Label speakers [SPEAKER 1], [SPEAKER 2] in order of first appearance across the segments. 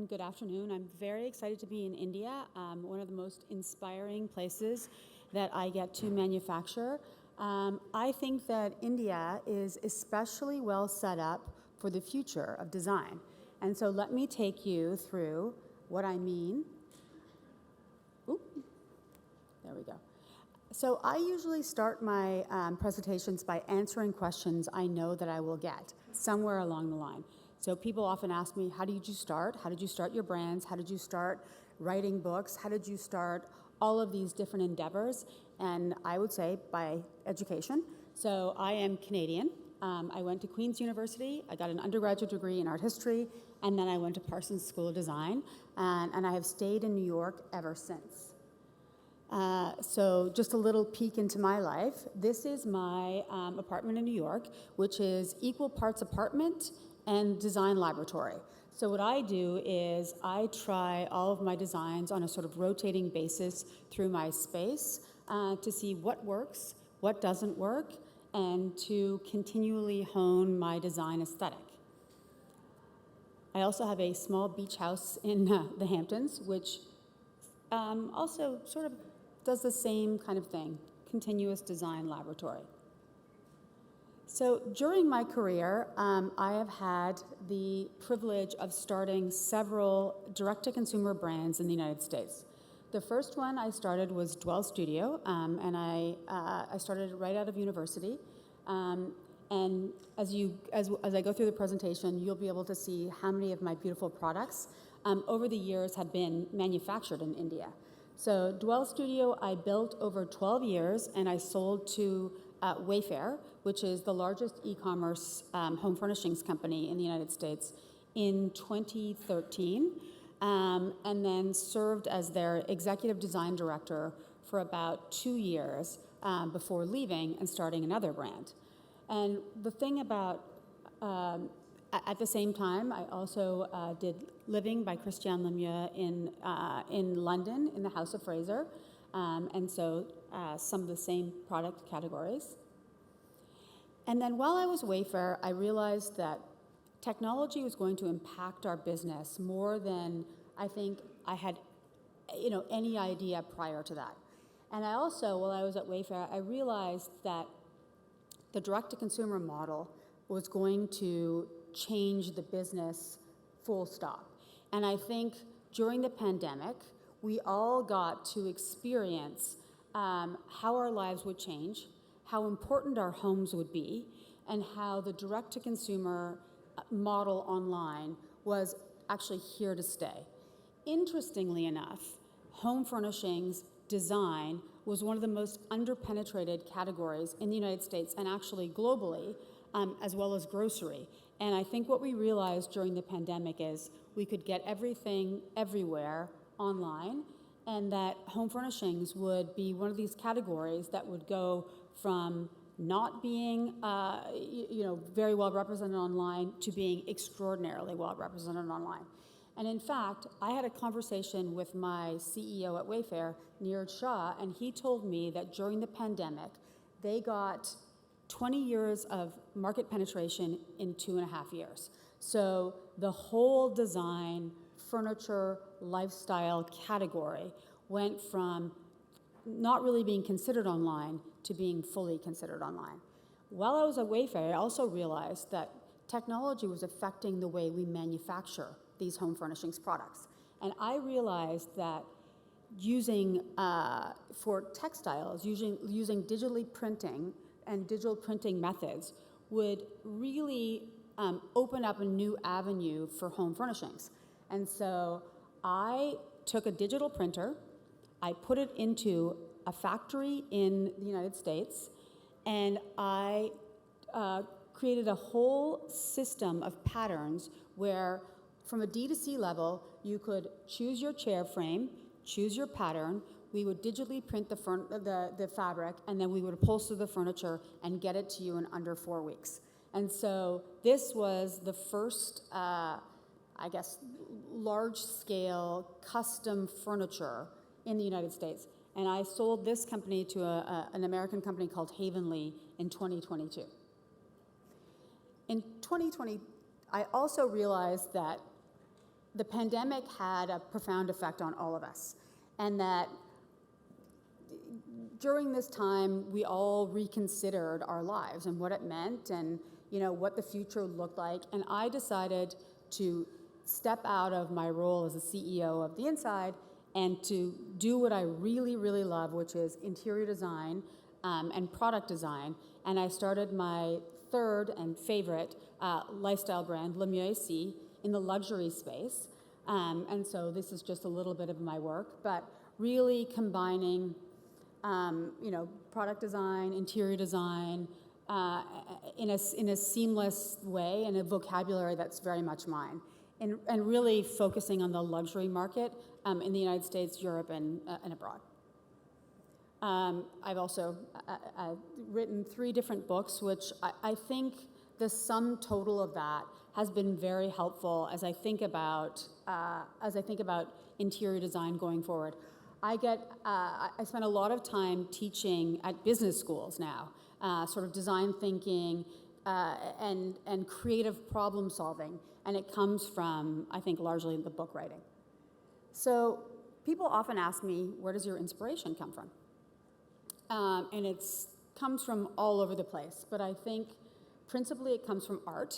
[SPEAKER 1] good afternoon. I'm very excited to be in India, one of the most inspiring places that I get to manufacture. I think that India is especially well set up for the future of design. And so let me take you through what I mean. Oop, there we go. So I usually start my presentations by answering questions I know that I will get somewhere along the line. So people often ask me, how did you start? How did you start your brands? How did you start writing books? How did you start all of these different endeavors? And I would say by education. So I am Canadian. I went to Queen's University. I got an undergraduate degree in art history, and then I went to Parsons School of Design, and I have stayed in New York ever since. So just a little peek into my life. This is my apartment in New York, which is equal parts apartment and design laboratory. So what I do is I try all of my designs on a sort of rotating basis through my space to see what works, what doesn't work, and to continually hone my design aesthetic. I also have a small beach house in the Hamptons, which also sort of does the same kind of thing, continuous design laboratory. So during my career, I have had the privilege of starting several direct-to-consumer brands in the United States. The first one I started was Dwell Studio, and I started right out of university. And as I go through the presentation, you'll be able to see how many of my beautiful products over the years have been manufactured in India. So Dwell Studio I built over 12 years, and I sold to Wayfair, which is the largest e-commerce home furnishings company in the United States, in 2013, and then served as their executive design director for about 2 years before leaving and starting another brand. And the thing about, at the same time, I also did Living by Christiane Lemieux in London in the House of Fraser, and so some of the same product categories. And then while I was Wayfair, I realized that technology was going to impact our business more than I think I had, any idea prior to that. And I also, while I was at Wayfair, I realized that the direct-to-consumer model was going to change the business full stop. And I think during the pandemic, we all got to experience how our lives would change, how important our homes would be, and how the direct-to-consumer model online was actually here to stay. Interestingly enough, home furnishings design was one of the most underpenetrated categories in the United States and actually globally, as well as grocery. And I think what we realized during the pandemic is we could get everything everywhere online, and that home furnishings would be one of these categories that would go from not being very well represented online to being extraordinarily well represented online. And in fact, I had a conversation with my CEO at Wayfair, Neeraj Shah, and he told me that during the pandemic, they got 20 years of market penetration in 2.5 years. So the whole design, furniture, lifestyle category went from not really being considered online to being fully considered online. While I was at Wayfair, I also realized that technology was affecting the way we manufacture these home furnishings products. And I realized that using, for textiles, using digitally printing and digital printing methods would really open up a new avenue for home furnishings. And so I took a digital printer, I put it into a factory in the United States, and I created a whole system of patterns where from a D2C level, you could choose your chair frame, choose your pattern, we would digitally print the fabric, and then we would upholster the furniture and get it to you in under 4 weeks. And so this was the first, large-scale custom furniture in the United States. And I sold this company to an American company called Havenly in 2022. In 2020, I also realized that the pandemic had a profound effect on all of us, and that during this time, we all reconsidered our lives and what it meant and, what the future looked like. And I decided to step out of my role as a CEO of the Inside and to do what I really, really love, which is interior design and product design. And I started my third and favorite lifestyle brand, Lemieux, in the luxury space. And so this is just a little bit of my work, but really combining product design, interior design, in a seamless way, and a vocabulary that's very much mine, and really focusing on the luxury market in the United States, Europe, and abroad. I've also written 3 different books, which I think the sum total of that has been very helpful as I think about interior design going forward. I spend a lot of time teaching at business schools now, sort of design thinking and creative problem solving, and it comes from, I think, largely the book writing. So people often ask me, where does your inspiration come from? And it comes from all over the place, but I think principally it comes from art.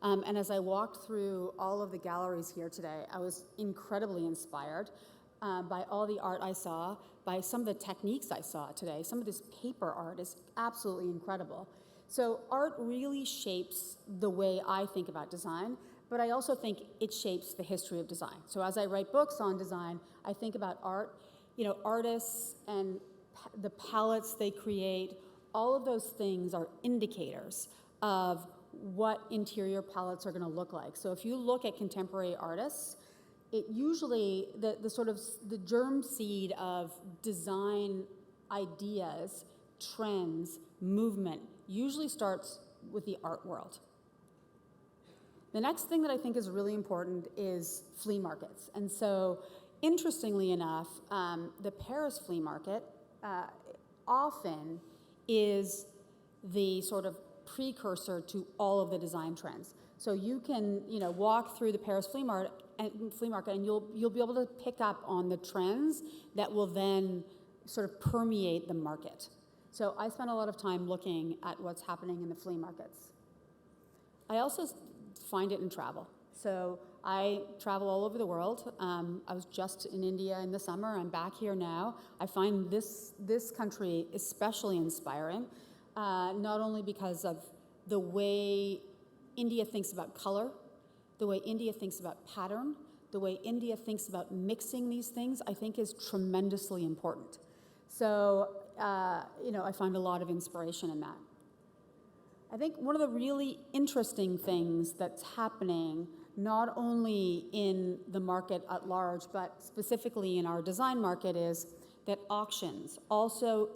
[SPEAKER 1] And as I walked through all of the galleries here today, I was incredibly inspired by all the art I saw, by some of the techniques I saw today. Some of this paper art is absolutely incredible. So art really shapes the way I think about design, but I also think it shapes the history of design. So as I write books on design, I think about art, artists and the palettes they create. All of those things are indicators of what interior palettes are going to look like. So if you look at contemporary artists, it usually, the germ seed of design ideas, trends, movement, usually starts with the art world. The next thing that I think is really important is flea markets. And so, interestingly enough, the Paris flea market often is the sort of precursor to all of the design trends. So you can, walk through the Paris flea market, and you'll be able to pick up on the trends that will then sort of permeate the market. So I spend a lot of time looking at what's happening in the flea markets. I also find it in travel. So I travel all over the world. I was just in India in the summer. I'm back here now. I find this country especially inspiring, not only because of the way India thinks about color, the way India thinks about pattern, the way India thinks about mixing these things, I think is tremendously important. So, I find a lot of inspiration in that. I think one of the really interesting things that's happening, not only in the market at large, but specifically in our design market, is that auctions also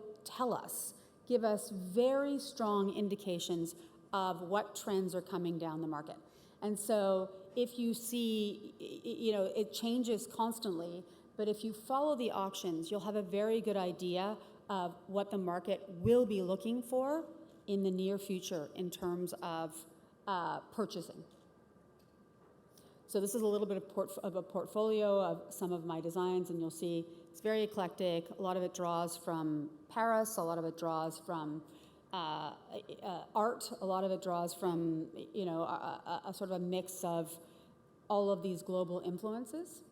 [SPEAKER 1] give us very strong indications of what trends are coming down the market. And so if you see, it changes constantly, but if you follow the auctions, you'll have a very good idea of what the market will be looking for in the near future in terms of purchasing. So this is a little bit of a portfolio of some of my designs, and you'll see it's very eclectic. A lot of it draws from Paris, a lot of it draws from art, a lot of it draws from, a sort of a mix of all of these global influences.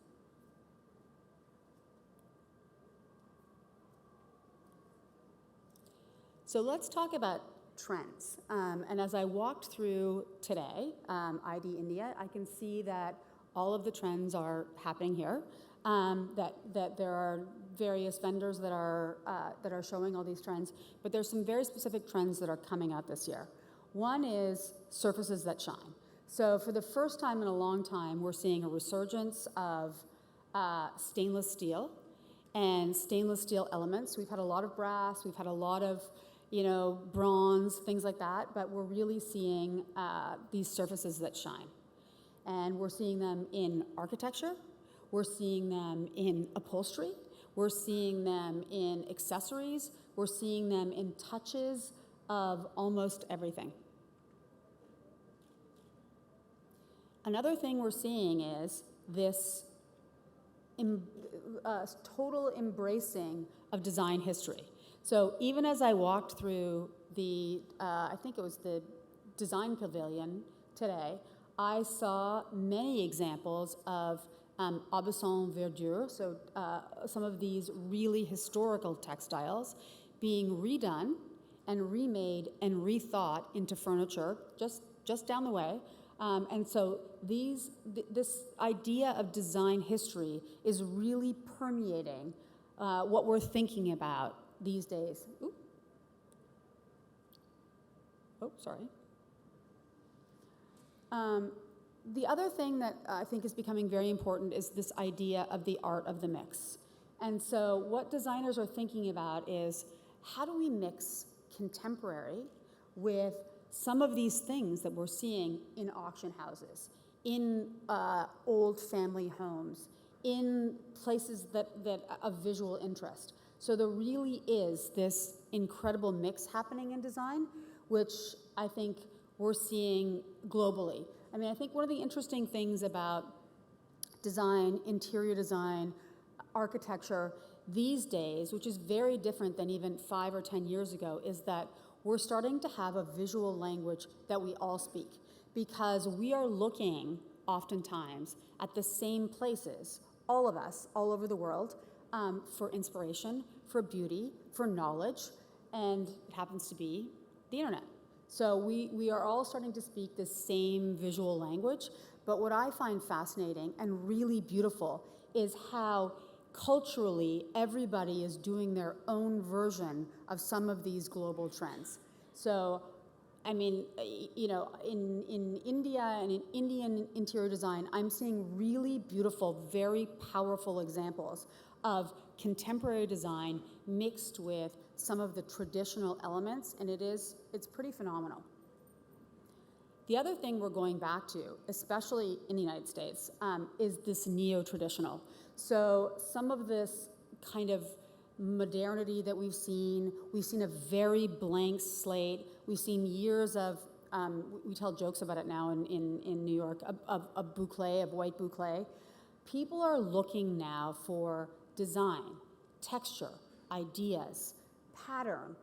[SPEAKER 1] So let's talk about trends. And as I walked through today, ID India, I can see that all of the trends are happening here, that there are various vendors that are showing all these trends, but there's some very specific trends that are coming out this year. One is surfaces that shine. So for the first time in a long time, we're seeing a resurgence of stainless steel and stainless steel elements. We've had a lot of brass, we've had a lot of bronze, things like that, but we're really seeing these surfaces that shine. And we're seeing them in architecture, we're seeing them in upholstery, we're seeing them in accessories, we're seeing them in touches of almost everything. Another thing we're seeing is this total embracing of design history. So even as I walked through the, I think it was the design pavilion today, I saw many examples of Aubusson verdure, so some of these really historical textiles being redone and remade and rethought into furniture just down the way. And so this idea of design history is really permeating what we're thinking about these days. Ooh. Oh, sorry. The other thing that I think is becoming very important is this idea of the art of the mix. And so what designers are thinking about is, how do we mix contemporary with some of these things that we're seeing in auction houses, in old family homes, in places that of visual interest. So there really is this incredible mix happening in design, which I think we're seeing globally. I mean, I think one of the interesting things about design, interior design, architecture these days, which is very different than even 5 or 10 years ago, is that we're starting to have a visual language that we all speak, because we are looking oftentimes at the same places, all of us, all over the world, for inspiration, for beauty, for knowledge, and it happens to be the internet. So we are all starting to speak the same visual language, but what I find fascinating and really beautiful is how culturally everybody is doing their own version of some of these global trends. So, I mean, you know, in India and in Indian interior design, I'm seeing really beautiful, very powerful examples of contemporary design mixed with some of the traditional elements, and it's pretty phenomenal. The other thing we're going back to, especially in the United States, is this neo-traditional. So some of this kind of modernity that we've seen a very blank slate. We've seen years of, we tell jokes about it now in New York, of boucle, of white boucle. People are looking now for design, texture, ideas, pattern,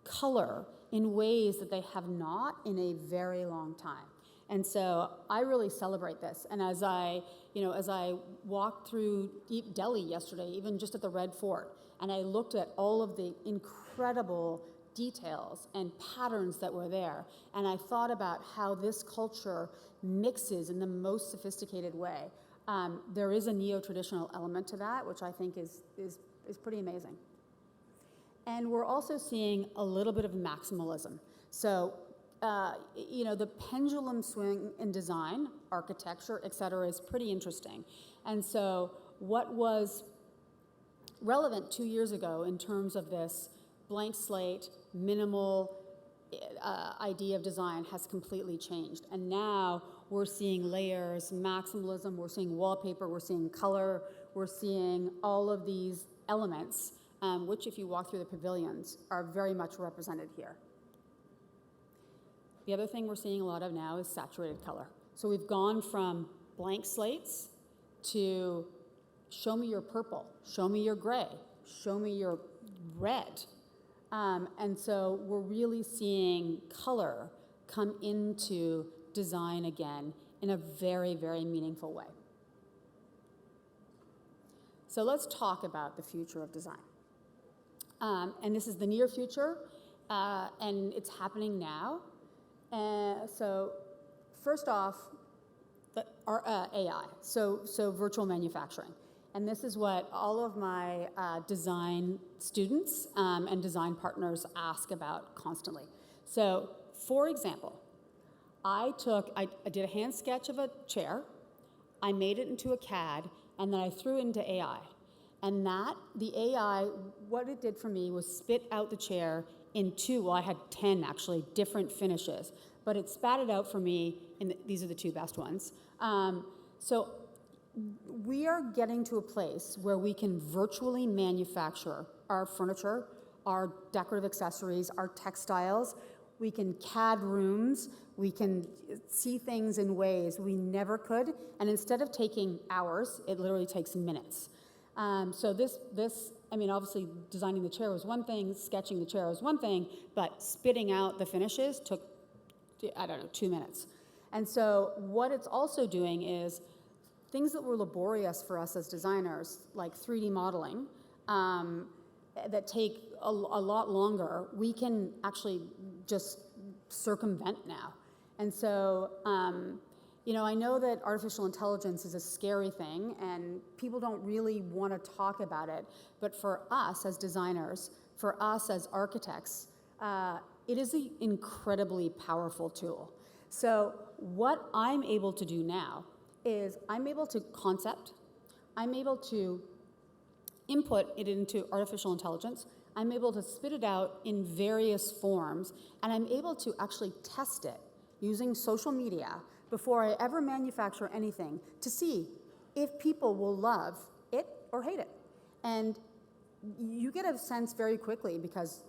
[SPEAKER 1] color in ways that they have not in a very long time. And so I really celebrate this. And as I walked through Delhi yesterday, even just at the Red Fort, and I looked at all of the incredible details and patterns that were there, and I thought about how this culture mixes in the most sophisticated way. There is a neo-traditional element to that, which I think is pretty amazing. And we're also seeing a little bit of maximalism. So, the pendulum swing in design, architecture, et cetera, is pretty interesting. And so what was relevant 2 years ago in terms of this blank slate, minimal idea of design has completely changed. And now we're seeing layers, maximalism, we're seeing wallpaper, we're seeing color, we're seeing all of these elements, which if you walk through the pavilions are very much represented here. The other thing we're seeing a lot of now is saturated color. So we've gone from blank slates to show me your purple, show me your gray, show me your red. And so we're really seeing color come into design again in a very, very meaningful way. So let's talk about the future of design. And this is the near future, and it's happening now. So first off, our AI, so virtual manufacturing. And this is what all of my design students and design partners ask about constantly. So for example, I did a hand sketch of a chair, I made it into a CAD, and then I threw it into AI. And the AI, what it did for me was spit out the chair in I had 10 actually, different finishes, but it spat it out for me, and these are the two best ones. So we are getting to a place where we can virtually manufacture our furniture, our decorative accessories, our textiles, we can CAD rooms, we can see things in ways we never could, and instead of taking hours, it literally takes minutes. So I mean, obviously designing the chair was one thing, sketching the chair was one thing, but spitting out the finishes took, I don't know, 2 minutes. And so what it's also doing is things that were laborious for us as designers, like 3D modeling, that take a lot longer, we can actually just circumvent now. And so, you know, I know that artificial intelligence is a scary thing and people don't really want to talk about it, but for us as designers, for us as architects, it is an incredibly powerful tool. So what I'm able to do now is I'm able to concept, I'm able to input it into artificial intelligence, I'm able to spit it out in various forms, and I'm able to actually test it using social media before I ever manufacture anything to see if people will love it or hate it. And you get a sense very quickly because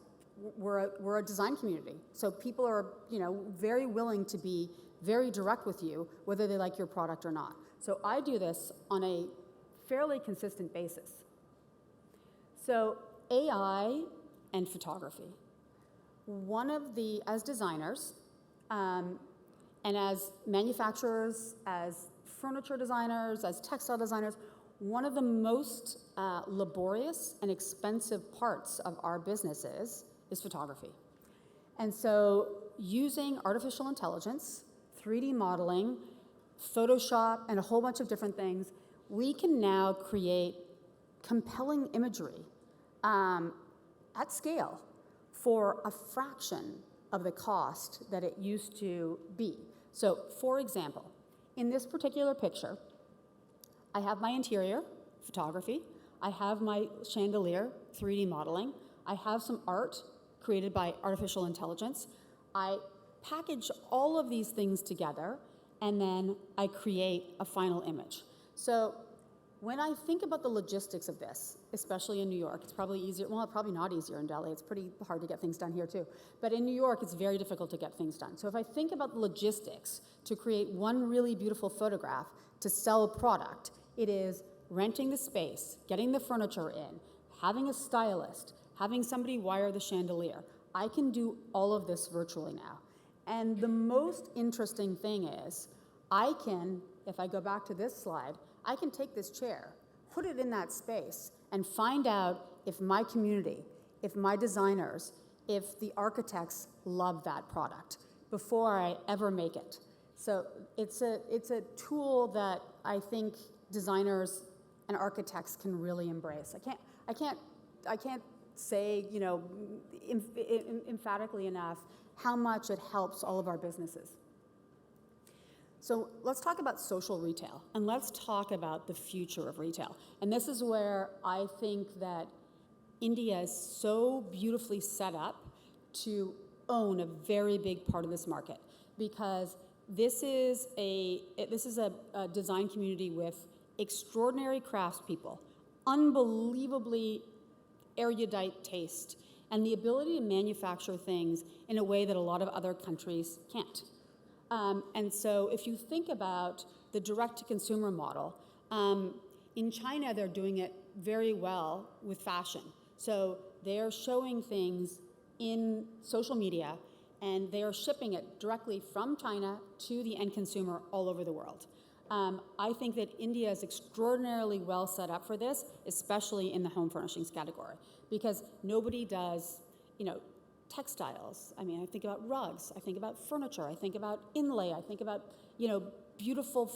[SPEAKER 1] we're a design community. So people are, you know, very willing to be very direct with you, whether they like your product or not. So I do this on a fairly consistent basis. So AI and photography. As designers, and as manufacturers, as furniture designers, as textile designers, one of the most laborious and expensive parts of our businesses is photography. And so using artificial intelligence, 3D modeling, Photoshop, and a whole bunch of different things, we can now create compelling imagery at scale for a fraction of the cost that it used to be. So, for example, in this particular picture, I have my interior, photography, I have my chandelier, 3D modeling, I have some art created by artificial intelligence. I package all of these things together, and then I create a final image. So when I think about the logistics of this, especially in New York, it's probably easier, well, probably not easier in Delhi, it's pretty hard to get things done here too. But in New York, it's very difficult to get things done. So if I think about the logistics to create one really beautiful photograph to sell a product, it is renting the space, getting the furniture in, having a stylist, having somebody wire the chandelier. I can do all of this virtually now. And the most interesting thing is, I can, if I go back to this slide, I can take this chair, put it in that space, and find out if my community, if my designers, if the architects love that product before I ever make it. So it's a tool that I think designers and architects can really embrace. I can't say, you know, emphatically enough how much it helps all of our businesses. So let's talk about social retail, and let's talk about the future of retail. And this is where I think that India is so beautifully set up to own a very big part of this market, because this is a design community with extraordinary craftspeople, unbelievably erudite taste, and the ability to manufacture things in a way that a lot of other countries can't. And so if you think about the direct-to-consumer model, in China they're doing it very well with fashion. So they're showing things in social media, and they're shipping it directly from China to the end consumer all over the world. I think that India is extraordinarily well set up for this, especially in the home furnishings category, because nobody does, you know, textiles. I mean, I think about rugs, I think about furniture, I think about inlay, I think about, you know, beautiful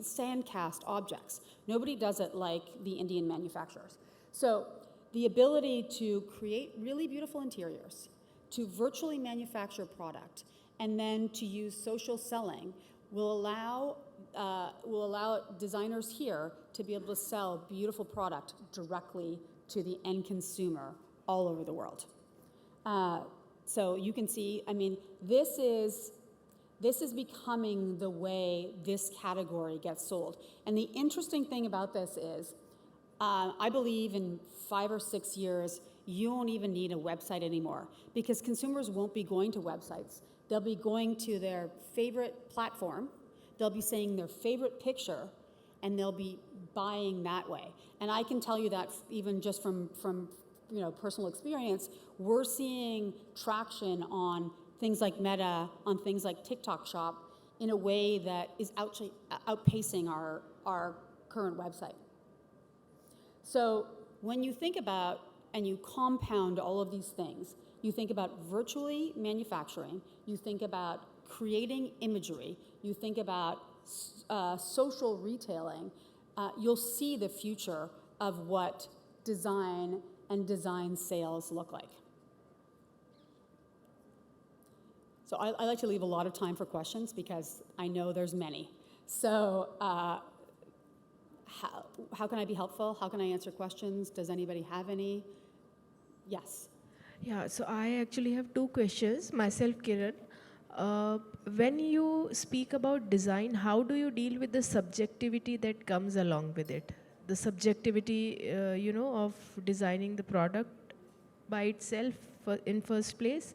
[SPEAKER 1] sand cast objects. Nobody does it like the Indian manufacturers. So the ability to create really beautiful interiors, to virtually manufacture product, and then to use social selling will allow designers here to be able to sell beautiful product directly to the end consumer all over the world. So you can see, I mean, this is becoming the way this category gets sold. And the interesting thing about this is, I believe in 5 or 6 years, you won't even need a website anymore because consumers won't be going to websites. They'll be going to their favorite platform, they'll be saying their favorite picture, and they'll be buying that way. And I can tell you that even just from personal experience, we're seeing traction on things like Meta, on things like TikTok Shop in a way that is actually outpacing our current website. So when you think about and you compound all of these things, you think about virtually manufacturing, you think about creating imagery, you think about social retailing, you'll see the future of what design and design sales look like. So I like to leave a lot of time for questions because I know there's many. So how can I be helpful? How can I answer questions? Does anybody have any? Yes.
[SPEAKER 2] Yeah, so I actually have two questions. Myself, Kiran. When you speak about design, how do you deal with the subjectivity that comes along with it? The subjectivity, of designing the product by itself in first place,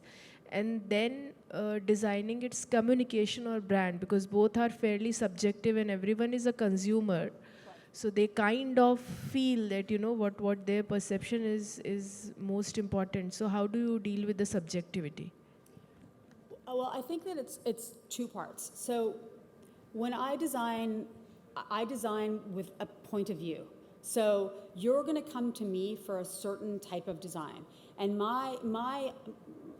[SPEAKER 2] and then designing its communication or brand, because both are fairly subjective and everyone is a consumer. So they kind of feel that, what their perception is most important. So how do you deal with the subjectivity?
[SPEAKER 1] Well, I think that it's two parts. So when I design with a point of view. So you're going to come to me for a certain type of design. And my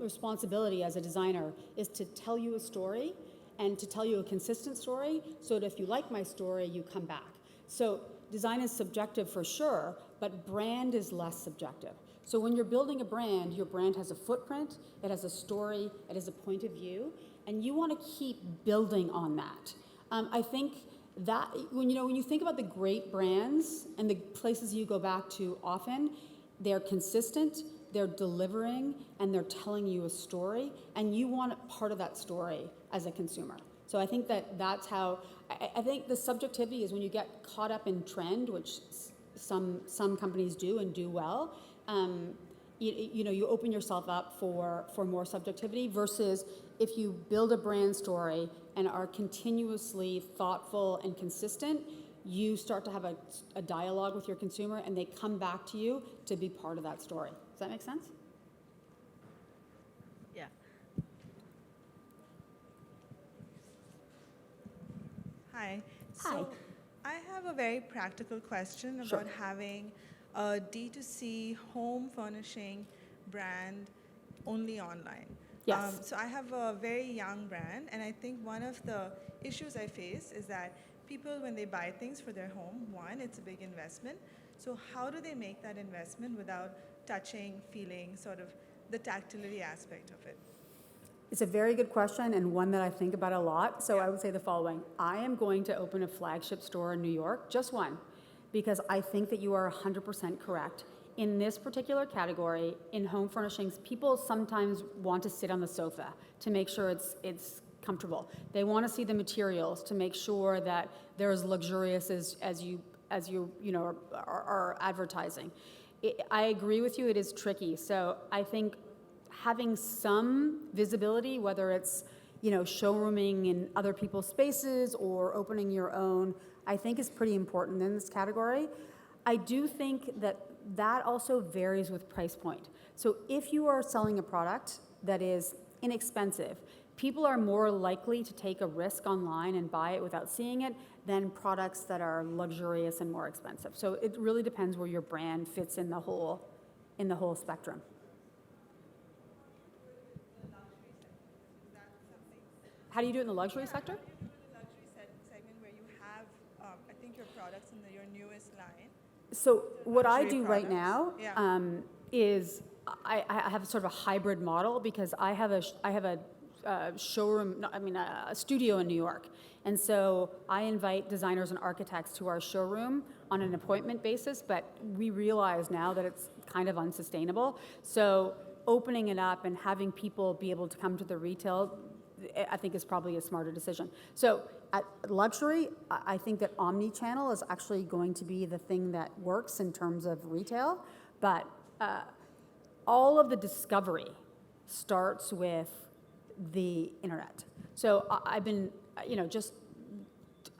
[SPEAKER 1] responsibility as a designer is to tell you a story and to tell you a consistent story so that if you like my story, you come back. So design is subjective for sure, but brand is less subjective. So when you're building a brand, your brand has a footprint, it has a story, it has a point of view, and you want to keep building on that. I think that when you think about the great brands and the places you go back to often, they're consistent, they're delivering, and they're telling you a story, and you want part of that story as a consumer. So I think that's how, I think the subjectivity is when you get caught up in trend, which some companies do and do well, you open yourself up for more subjectivity versus if you build a brand story and are continuously thoughtful and consistent, you start to have a dialogue with your consumer and they come back to you to be part of that story. Does that make sense?
[SPEAKER 2] Yeah.
[SPEAKER 3] Hi.
[SPEAKER 1] Hi.
[SPEAKER 3] So I have a very practical question about having a D2C home furnishing brand only online.
[SPEAKER 1] Yes.
[SPEAKER 3] So I have a very young brand, and I think one of the issues I face is that people, when they buy things for their home, one, it's a big investment. So how do they make that investment without touching, feeling, sort of the tactility aspect of it?
[SPEAKER 1] It's a very good question and one that I think about a lot. So I would say the following. I am going to open a flagship store in New York, just one, because I think that you are 100% correct. In this particular category, in home furnishings, people sometimes want to sit on the sofa to make sure it's comfortable. They want to see the materials to make sure that they're as luxurious as you are advertising. I agree with you, it is tricky. So I think having some visibility, whether it's showrooming in other people's spaces or opening your own, I think is pretty important in this category. I do think that also varies with price point. So if you are selling a product that is inexpensive, people are more likely to take a risk online and buy it without seeing it than products that are luxurious and more expensive. So it really depends where your brand fits in the whole spectrum. How do you do it in the luxury sector?
[SPEAKER 3] How do you do it in the luxury segment where you have, I think, your products in your newest line?
[SPEAKER 1] So what I
[SPEAKER 3] Luxury
[SPEAKER 1] do right
[SPEAKER 3] products.
[SPEAKER 1] now is I have sort of a hybrid model because I have a showroom, a studio in New York. And so I invite designers and architects to our showroom on an appointment basis, but we realize now that it's kind of unsustainable. So opening it up and having people be able to come to the retail I think is probably a smarter decision. So at luxury, I think that omni-channel is actually going to be the thing that works in terms of retail, but all of the discovery starts with the internet. So I've been, just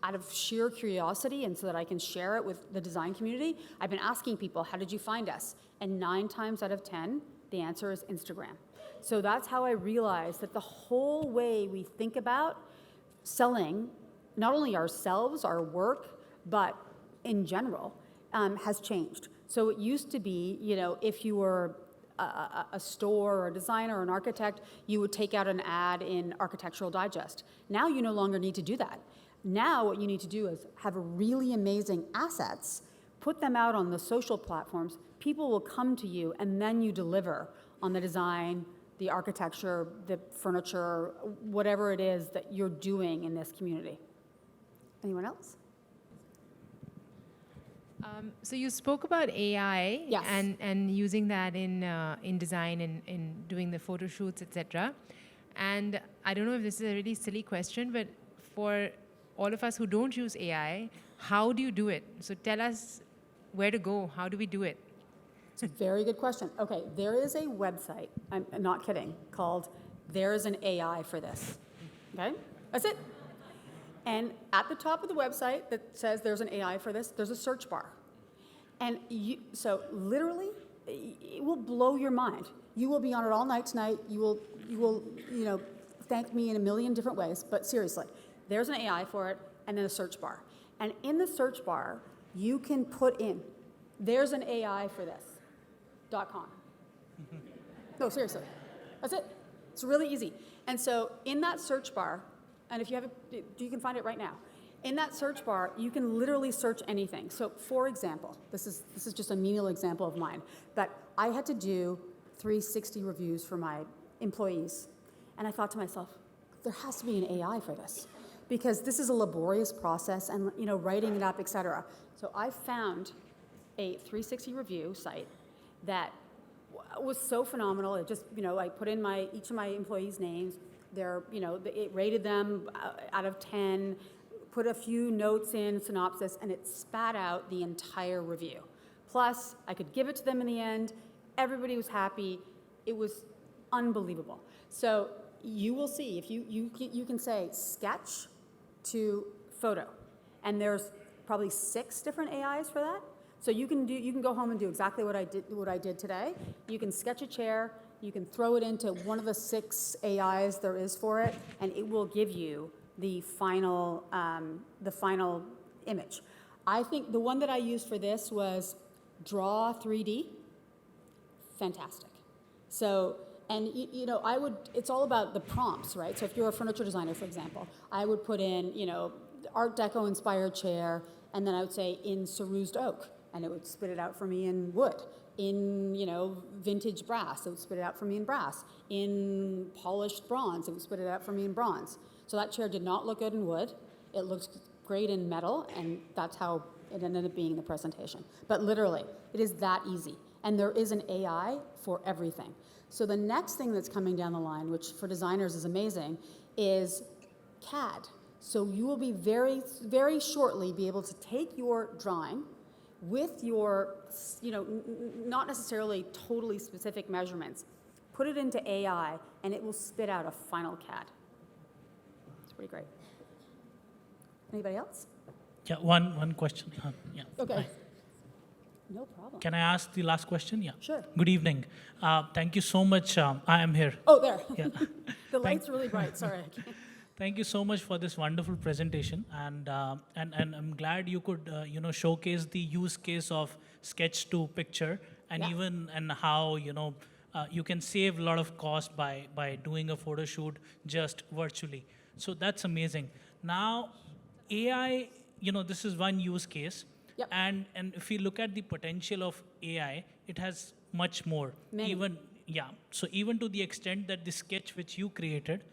[SPEAKER 1] out of sheer curiosity and so that I can share it with the design community, I've been asking people, how did you find us? And 9 times out of 10, the answer is Instagram. So that's how I realized that the whole way we think about selling, not only ourselves, our work, but in general, has changed. So it used to be, if you were a store or a designer or an architect, you would take out an ad in Architectural Digest. Now you no longer need to do that. Now what you need to do is have really amazing assets, put them out on the social platforms, people will come to you, and then you deliver on the design, the architecture, the furniture, whatever it is that you're doing in this community. Anyone else?
[SPEAKER 4] So you spoke about AI,
[SPEAKER 1] Yes.
[SPEAKER 4] and using that in design and in doing the photo shoots, etc. And I don't know if this is a really silly question, but for all of us who don't use AI, how do you do it? So tell us where to go. How do we do it?
[SPEAKER 1] It's a very good question. Okay, there is a website, I'm not kidding, called There's an AI for This. Okay, that's it. And at the top of the website that says there's an AI for this, there's a search bar. And so literally, it will blow your mind. You will be on it all night tonight. You will, thank me in a million different ways. But seriously, there's an AI for it, and then a search bar. And in the search bar, you can put in, there's an AI for this.com. No, seriously, that's it. It's really easy. And so in that search bar, and if you have it, you can find it right now. In that search bar, you can literally search anything. So for example, this is just a menial example of mine, but I had to do 360 reviews for my employees. And I thought to myself, there has to be an AI for this because this is a laborious process and writing it up, et cetera. So I found a 360 review site that was so phenomenal. It just, I put in each of my employees' names. It rated them out of 10, put a few notes in, synopsis, and it spat out the entire review. Plus, I could give it to them in the end. Everybody was happy. It was unbelievable. So you will see, if you can say sketch to photo, and there's probably 6 different AIs for that. So you can go home and do exactly what I did today. You can sketch a chair, you can throw it into one of the 6 AIs there is for it, and it will give you the final image. I think the one that I used for this was Draw 3D. Fantastic. So, and it's all about the prompts, right? So if you're a furniture designer, for example, I would put in, Art Deco inspired chair, and then I would say in cerused oak, and it would spit it out for me in wood. In, vintage brass, it would spit it out for me in brass. In polished bronze, it would spit it out for me in bronze. So that chair did not look good in wood. It looked great in metal, and that's how it ended up being in the presentation. But literally, it is that easy. And there is an AI for everything. So the next thing that's coming down the line, which for designers is amazing, is CAD. So you will be very, very shortly be able to take your drawing with your, not necessarily totally specific measurements, put it into AI, and it will spit out a final CAD. It's pretty great. Anybody else?
[SPEAKER 5] Yeah, one question. Yeah.
[SPEAKER 1] Okay.
[SPEAKER 5] Hi.
[SPEAKER 1] No problem.
[SPEAKER 5] Can I ask the last question? Yeah.
[SPEAKER 1] Sure.
[SPEAKER 5] Good evening. Thank you so much. I am here.
[SPEAKER 1] Oh, there.
[SPEAKER 5] Yeah.
[SPEAKER 1] The light's really bright. Sorry.
[SPEAKER 5] Thank you so much for this wonderful presentation, and I'm glad you could showcase the use case of sketch to picture, and
[SPEAKER 1] Yeah.
[SPEAKER 5] even and how you can save a lot of cost by doing a photo shoot just virtually. So that's amazing. Now, AI, this is one use case,
[SPEAKER 1] Yep.
[SPEAKER 5] and if you look at the potential of AI, it has much more.
[SPEAKER 1] Many.
[SPEAKER 5] So even to the extent that the sketch which you created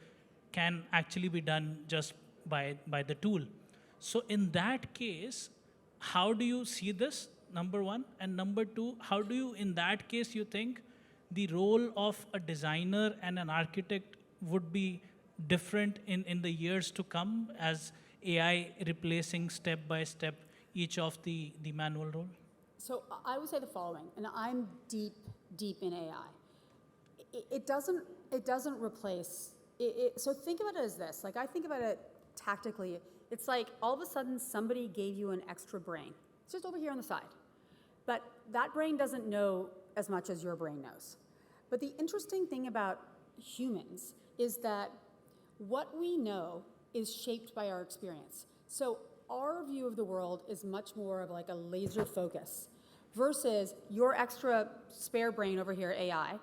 [SPEAKER 5] can actually be done just by the tool. So in that case, how do you see this, number one? And number two, how do you, in that case, you think the role of a designer and an architect would be different in the years to come as AI replacing step by step each of the manual role?
[SPEAKER 1] So I would say the following, and I'm deep, deep in AI. It doesn't replace. So think about it as this. Like I think about it tactically. It's like all of a sudden somebody gave you an extra brain. It's just over here on the side. But that brain doesn't know as much as your brain knows. But the interesting thing about humans is that what we know is shaped by our experience. So our view of the world is much more of like a laser focus versus your extra spare brain over here, AI.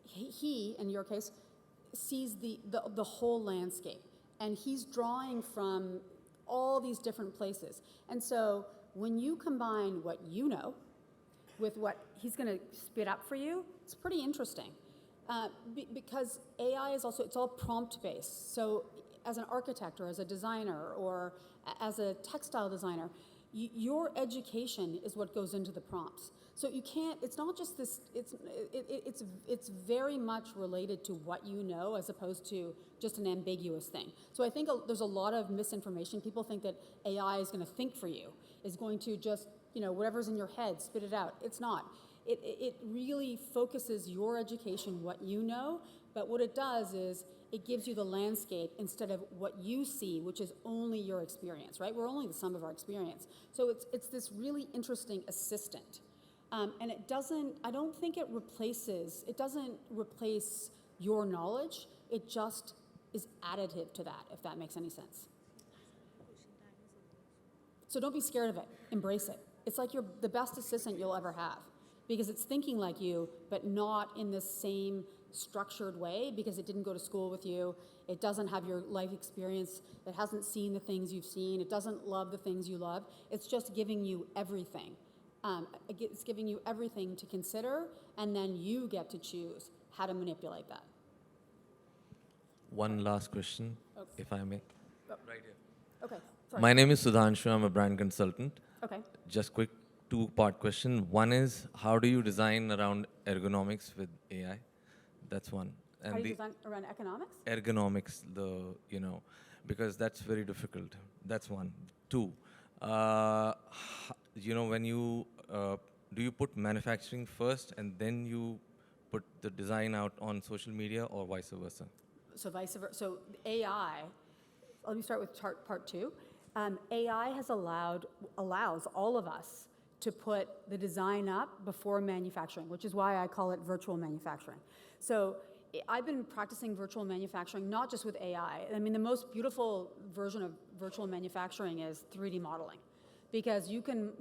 [SPEAKER 1] He, in your case, sees the whole landscape. And he's drawing from all these different places. And so when you combine what you know with what he's going to spit up for you, it's pretty interesting. Because AI is also, it's all prompt-based. So as an architect or as a designer or as a textile designer, your education is what goes into the prompts. So you can't, it's not just this, it's very much related to what you know as opposed to just an ambiguous thing. So I think there's a lot of misinformation. People think that AI is going to think for you, is going to just, whatever's in your head, spit it out. It's not. It really focuses your education, what you know, but what it does is it gives you the landscape instead of what you see, which is only your experience, right? We're only the sum of our experience. So it's this really interesting assistant. And I don't think it doesn't replace your knowledge, it just is additive to that, if that makes any sense. So don't be scared of it, embrace it. It's like you're the best assistant you'll ever have because it's thinking like you, but not in the same structured way because it didn't go to school with you, it doesn't have your life experience, it hasn't seen the things you've seen, it doesn't love the things you love, it's just giving you everything. It's giving you everything to consider, and then you get to choose how to manipulate that.
[SPEAKER 6] One last question,
[SPEAKER 1] Okay.
[SPEAKER 6] if I may.
[SPEAKER 1] Oh.
[SPEAKER 6] Right here.
[SPEAKER 1] Okay, sorry.
[SPEAKER 6] My name is Sudhanshu. I'm a brand consultant.
[SPEAKER 1] Okay.
[SPEAKER 6] Just quick two-part question. One is, how do you design around ergonomics with AI? That's one.
[SPEAKER 1] How do you design around economics?
[SPEAKER 6] Ergonomics, because that's very difficult. That's one. Two, when you, do you put manufacturing first and then you put the design out on social media or vice versa?
[SPEAKER 1] So vice versa. So AI, let me start with part two. AI allows all of us to put the design up before manufacturing, which is why I call it virtual manufacturing. So I've been practicing virtual manufacturing, not just with AI. I mean, the most beautiful version of virtual manufacturing is 3D modeling, because you can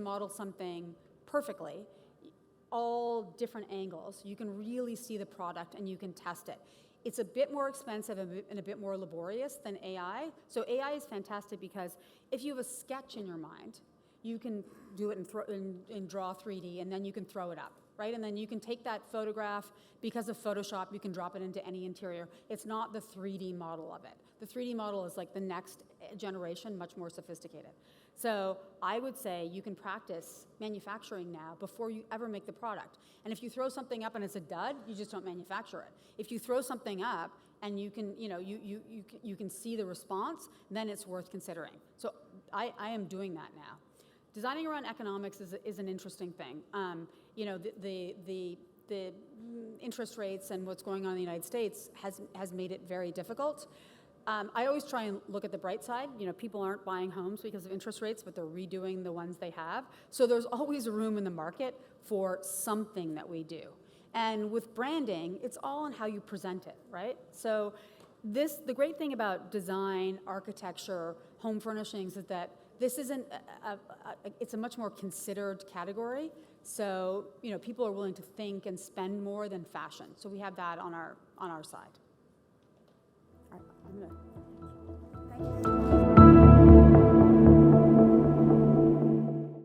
[SPEAKER 1] model something perfectly, all different angles. You can really see the product and you can test it. It's a bit more expensive and a bit more laborious than AI. So AI is fantastic because if you have a sketch in your mind, you can do it and draw 3D, and then you can throw it up, right? And then you can take that photograph. Because of Photoshop, you can drop it into any interior. It's not the 3D model of it. The 3D model is like the next generation, much more sophisticated. So I would say you can practice manufacturing now before you ever make the product. And if you throw something up and it's a dud, you just don't manufacture it. If you throw something up and you can, you can see the response, then it's worth considering. So I am doing that now. Designing around economics is an interesting thing. The interest rates and what's going on in the United States has made it very difficult. I always try and look at the bright side. People aren't buying homes because of interest rates, but they're redoing the ones they have. So there's always room in the market for something that we do. And with branding, it's all on how you present it, right? So the great thing about design, architecture, home furnishings is that this isn't, it's a much more considered category. So, people are willing to think and spend more than fashion. So we have that on our side.